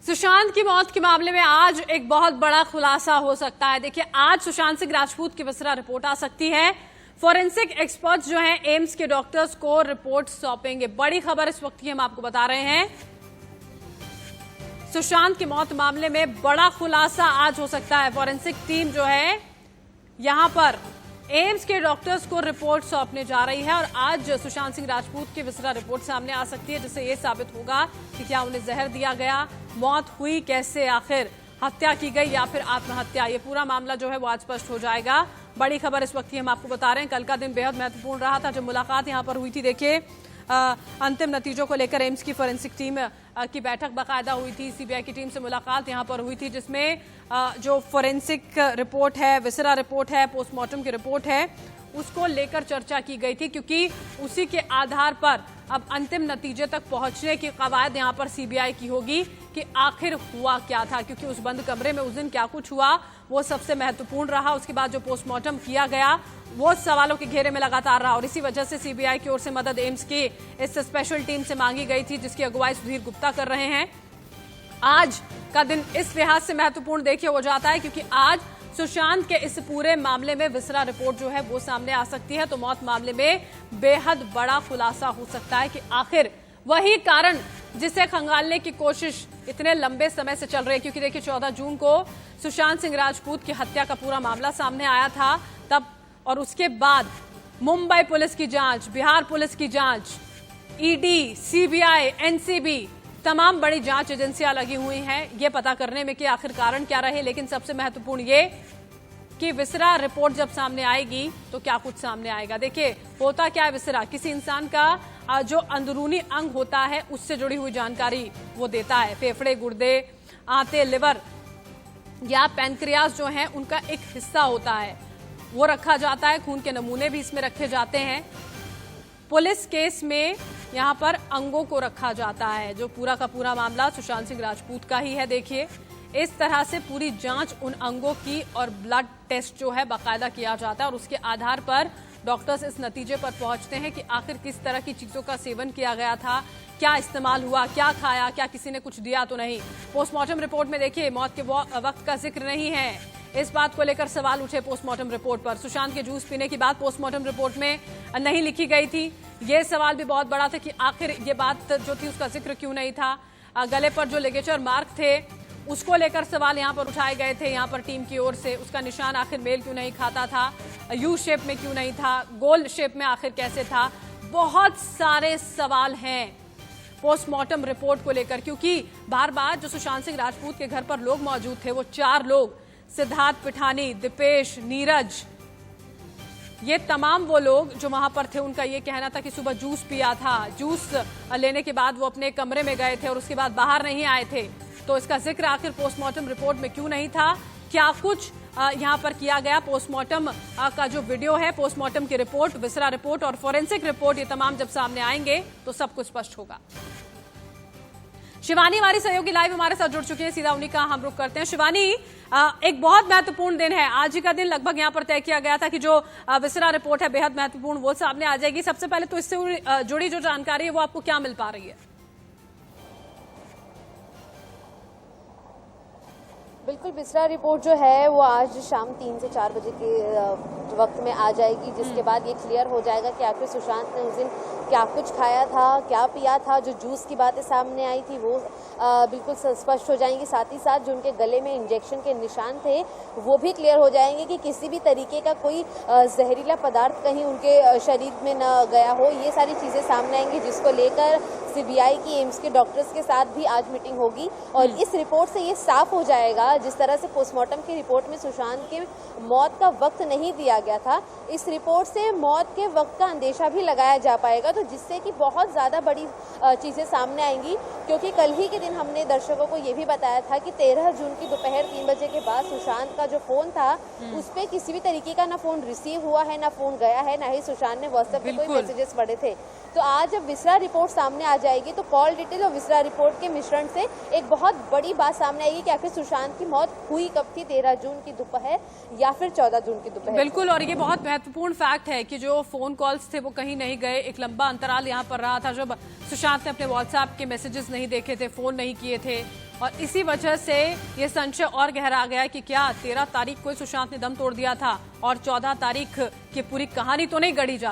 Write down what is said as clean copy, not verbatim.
सुशांत की मौत के मामले में आज एक बहुत बड़ा खुलासा हो सकता है। देखिए, आज सुशांत सिंह राजपूत की विसरा रिपोर्ट आ सकती है। फॉरेंसिक एक्सपर्ट्स जो हैं एम्स के डॉक्टर्स को रिपोर्ट सौंपेंगे। बड़ी खबर इस वक्त की हम आपको बता रहे हैं। सुशांत की मौत मामले में बड़ा खुलासा आज हो सकता है। फॉरेंसिक टीम जो है यहां पर एम्स के डॉक्टर्स को रिपोर्ट सौंपने जा रही है और आज सुशांत सिंह राजपूत की विसरा रिपोर्ट सामने आ सकती है, जिससे यह साबित होगा कि क्या उन्हें जहर दिया गया, मौत हुई कैसे, आखिर हत्या की गई या फिर आत्महत्या। ये पूरा मामला जो है वो आज स्पष्ट हो जाएगा। बड़ी खबर इस वक्त की हम आपको बता रहे हैं। कल का दिन बेहद महत्वपूर्ण रहा था जब मुलाकात यहां पर हुई थी। देखिए, अंतिम नतीजों को लेकर एम्स की फॉरेंसिक टीम की बैठक बाकायदा हुई थी। सीबीआई की टीम से मुलाकात यहां पर हुई थी, जिसमें जो फॉरेंसिक रिपोर्ट है, विसरा रिपोर्ट है, पोस्टमार्टम की रिपोर्ट है, उसको लेकर चर्चा की गई थी, क्योंकि उसी के आधार पर अब अंतिम नतीजे तक पहुंचने की कवायद यहां पर सीबीआई की होगी कि आखिर हुआ क्या था। क्योंकि उस बंद कमरे में उस दिन क्या कुछ हुआ वो सबसे महत्वपूर्ण रहा। उसके बाद जो पोस्टमार्टम किया गया वो सवालों के घेरे में लगातार रहा और इसी वजह से सीबीआई की ओर से मदद एम्स की इस स्पेशल टीम से मांगी गई थी, जिसकी अगुवाई सुधीर गुप्ता कर रहे हैं। आज का दिन इस लिहाज से महत्वपूर्ण देखिए हो जाता है क्योंकि आज सुशांत के इस पूरे मामले में विसरा रिपोर्ट जो है वो सामने आ सकती है। तो मौत मामले में बेहद बड़ा खुलासा हो सकता है कि आखिर वही कारण जिसे खंगालने की कोशिश इतने लंबे समय से चल रही है। क्योंकि देखिए, 14 जून को सुशांत सिंह राजपूत की हत्या का पूरा मामला सामने आया था तब, और उसके बाद मुंबई पुलिस की जांच, बिहार पुलिस की जांच, ईडी, सीबीआई, एनसीबी, तमाम बड़ी जांच एजेंसियां लगी हुई हैं ये पता करने में कि आखिर कारण क्या रहे। लेकिन सबसे महत्वपूर्ण ये कि विसरा रिपोर्ट जब सामने आएगी तो क्या कुछ सामने आएगा। देखिए, होता क्या है, विसरा किसी इंसान का जो अंदरूनी अंग होता है उससे जुड़ी हुई जानकारी वो देता है। फेफड़े, गुर्दे, आंतें, लिवर या पैनक्रियाज जो है उनका एक हिस्सा होता है, वो रखा जाता है। खून के नमूने भी इसमें रखे जाते हैं। पुलिस केस में यहां पर अंगों को रखा जाता है। जो पूरा का पूरा मामला सुशांत सिंह राजपूत का ही है। देखिए, इस तरह से पूरी जांच उन अंगों की और ब्लड टेस्ट जो है बाकायदा किया जाता है और उसके आधार पर डॉक्टर्स इस नतीजे पर पहुंचते हैं कि आखिर किस तरह की चीजों का सेवन किया गया था, क्या इस्तेमाल हुआ, क्या खाया, क्या किसी ने कुछ दिया तो नहीं। पोस्टमार्टम रिपोर्ट में देखिए मौत के वक्त का जिक्र नहीं है। इस बात को लेकर सवाल उठे पोस्टमार्टम रिपोर्ट पर। सुशांत के जूस पीने की बात पोस्टमार्टम रिपोर्ट में नहीं लिखी गई थी। ये सवाल भी बहुत बड़ा था कि आखिर ये बात जो थी उसका जिक्र क्यों नहीं था। गले पर जो लिगेचर मार्क थे उसको लेकर सवाल यहां पर उठाए गए थे यहां पर टीम की ओर से। उसका निशान आखिर मेल क्यों नहीं खाता था, यू शेप में क्यों नहीं था, गोल शेप में आखिर कैसे था। बहुत सारे सवाल हैं पोस्टमार्टम रिपोर्ट को लेकर, क्योंकि बार बार जो सुशांत सिंह राजपूत के घर पर लोग मौजूद थे वो 4 लोग, सिद्धार्थ पिठानी, दीपेश, नीरज, ये तमाम वो लोग जो वहां पर थे, उनका ये कहना था कि सुबह जूस पिया था, जूस लेने के बाद वो अपने कमरे में गए थे और उसके बाद बाहर नहीं आए थे। तो इसका जिक्र आखिर पोस्टमार्टम रिपोर्ट में क्यों नहीं था, क्या कुछ यहां पर किया गया। पोस्टमार्टम का जो वीडियो है, पोस्टमार्टम की रिपोर्ट, विसरा रिपोर्ट और फॉरेंसिक रिपोर्ट, ये तमाम जब सामने आएंगे तो सब कुछ स्पष्ट होगा। शिवानी हमारी सहयोगी लाइव हमारे साथ जुड़ चुकी है, सीधा उन्हीं का हम रुख करते हैं। शिवानी, एक बहुत महत्वपूर्ण दिन है आज ही का दिन, लगभग यहां पर तय किया गया था कि जो विसरा रिपोर्ट है बेहद महत्वपूर्ण वो सामने आ जाएगी। सबसे पहले तो इससे जुड़ी जो जानकारी है वो आपको क्या मिल पा रही है? बिल्कुल, विसरा रिपोर्ट जो है वो आज शाम 3 से 4 बजे के वक्त में आ जाएगी, जिसके बाद ये क्लियर हो जाएगा कि आखिर सुशांत ने उस दिन क्या कुछ खाया था, क्या पिया था। जो जूस की बातें सामने आई थी वो बिल्कुल स्पष्ट हो जाएंगी। साथ ही साथ जो उनके गले में इंजेक्शन के निशान थे वो भी क्लियर हो जाएंगे कि किसी भी तरीके का कोई जहरीला पदार्थ कहीं उनके शरीर में न गया हो। ये सारी चीज़ें सामने आएंगी, जिसको लेकर सीबीआई की एम्स के डॉक्टर्स के साथ भी आज मीटिंग होगी और इस रिपोर्ट से ये साफ हो जाएगा, जिस तरह से पोस्टमार्टम की रिपोर्ट में सुशांत की मौत का वक्त नहीं दिया गया था, इस रिपोर्ट से मौत के वक्त का अंदेशा भी लगाया जा पाएगा। तो जिससे कि बहुत ज़्यादा बड़ी चीज़ें सामने आएंगी, क्योंकि कल ही के दिन हमने दर्शकों को ये भी बताया था कि 13 जून की दोपहर 3 बजे के बाद सुशांत का जो फ़ोन था उस पर किसी भी तरीके का ना फ़ोन रिसीव हुआ है, ना फ़ोन गया है, ना ही सुशांत ने व्हाट्सएप पे कोई मैसेजेस पढ़े थे। तो आज जब विसरा रिपोर्ट सामने आ जाएगी तो कॉल डिटेल और विसरा रिपोर्ट के मिश्रण से एक बहुत बड़ी बात सामने आएगी कि आखिर सुशांत की मौत हुई कब थी, 13 जून की दोपहर या फिर 14 जून की दोपहर। बिल्कुल, और ये बहुत महत्वपूर्ण फैक्ट है कि जो फोन कॉल्स थे वो कहीं नहीं गए। एक लंबा अंतराल यहाँ पर रहा था जब सुशांत ने अपने व्हाट्सएप के मैसेजेस नहीं देखे थे, फोन नहीं किए थे और इसी वजह से ये संशय और गहरा गया कि क्या 13 तारीख को सुशांत ने दम तोड़ दिया था और 14 तारीख की पूरी कहानी तो नहीं गढ़ी जा